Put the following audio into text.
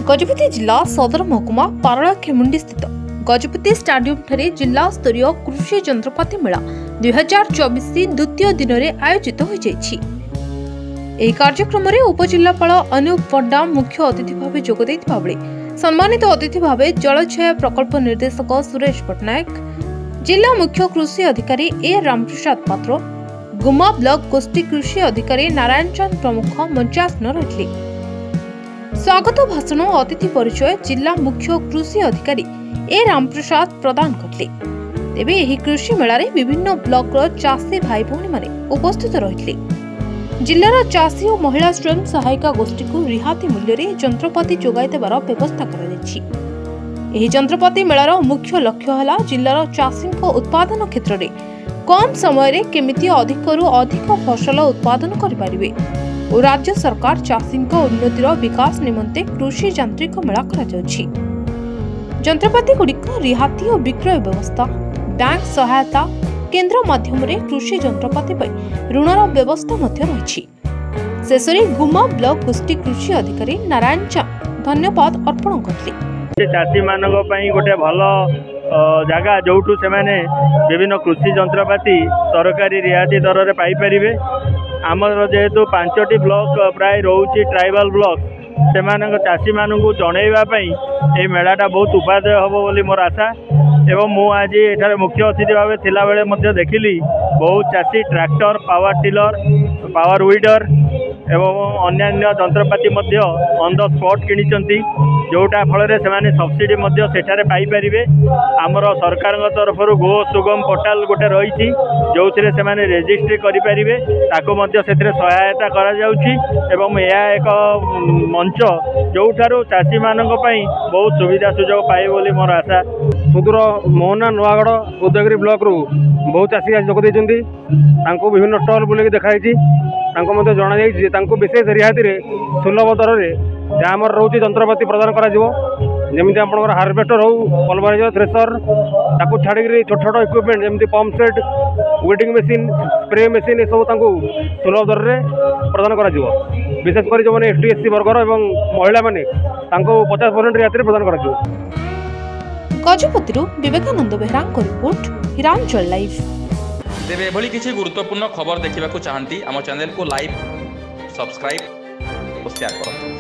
गजपति जिला सदर महकुमा पारला खेमुंडी स्थित गजपति स्टाडियम ठारे जिला स्तरीय कृषि जंत्रपाति मेला 2024 द्वितीय दिन में आयोजित हो जाइछि। एही कार्यक्रम में उपजिल्लापाल अनूप पंडा मुख्य अतिथि भाव जोग दैथिबा बेले सम्मानित अतिथि भाव जलछाया प्रकल्प निर्देशक सुरेश पटनायक, जिला मुख्य कृषि अधिकारी ए रामप्रसाद पात्र, गुमा ब्लॉक गोष्ठी कृषि अधिकारी नारायण चंद प्रमुख मंचासन रही। स्वागत भाषण और अतिथि परिचय जिला मुख्य कृषि अधिकारी ए रामप्रसाद प्रदान करते। तेबे एही कृषि मेला रे विभिन्न ब्लॉक चाषी भाई भौणी माने उपस्थित रहितले। जिल्लार चाषी और महिला स्वयं सहायिका गोष्ठी को रिहाती मूल्य रे जंत्रपाति जोगाई देबार व्यवस्था करा जायछि। एही जंत्रपाति मेलार मुख्य लक्ष्य हला जिल्लार चाषी उत्पादन क्षेत्र में कम समय रे केमिति अधिकरू अधिक फसल उत्पादन करि पारिबे और राज्य सरकार चाषी उन्नतिर विकास निमंते कृषि यांत्रिक मेला करा जायछि। जंत्रपाति गुड़िक रिहाती और विक्रय व्यवस्था, बैंक सहायता केंद्र माध्यम रे कृषि जंत्रपाति ऋणर व्यवस्था रही। शेषरे गुमा ब्लॉक गोष्ठी कृषि अधिकारी नारायण चंद धन्यवाद अर्पण करते। चाषी मान गोटे भल जगह जो से विभिन्न कृषि जंत्रपाति सरकारी रिहाती दर में पाइपर। आमर जेहेतु 5टी ब्लॉक प्राय रोचे ट्राइबल ब्लॉक से चाषी मानू जनवाई ये मेलाटा बहुत उपादेय हम बोली मोर आशा। एवं मु आज एठार मुख्य अतिथि भाव थिला बेले देखिली बहुत चाषी tractor, power tiller, power weeder एवं अन्यान्य जंत्रपाति ऑन द स्पॉट किनिचंती, जोटा फल से सब्सिडी सेठारे पाई परिबे। आमर सरकार तरफ गो सुगम पोर्टाल गोटे रही जो से रेजिस्ट्री करें ताको सहायता करा जाउछि। एवं यह एक मंच जोठारु चाषी मानक पई बहुत सुविधा सुजोग पाए बोली मोर आशा। सुदूर मोहना नुआगढ़ उदयगिरी ब्लॉक रु बहुत चाषी आज जोग देइछन्ती। तांको विभिन्न स्टॉल बुलेकी देखाई जना विशेष रिहाती सुलभ दर में जहाँ आमर रोचे जंत्रपाति प्रदान करमती आपंकर हार्वेस्टर हो, पल्वराइजर, थ्रेसर ताकू छाड़ी छोट छोट इक्विपमेंट जमी pump set, wedding machine, spray machine ये सब सुलभ दर में प्रदान कर विशेषकर जो मैंने ST SC वर्गर और महिला मैंने 50% रिहाती प्रदान कर। Gajapati Vivekananda Behera report Hiranchal live. तेरे एभली किसी गुरुत्वपूर्ण खबर देखा चाहती आम चैनल को लाइक, सब्सक्राइब और शेयर करें।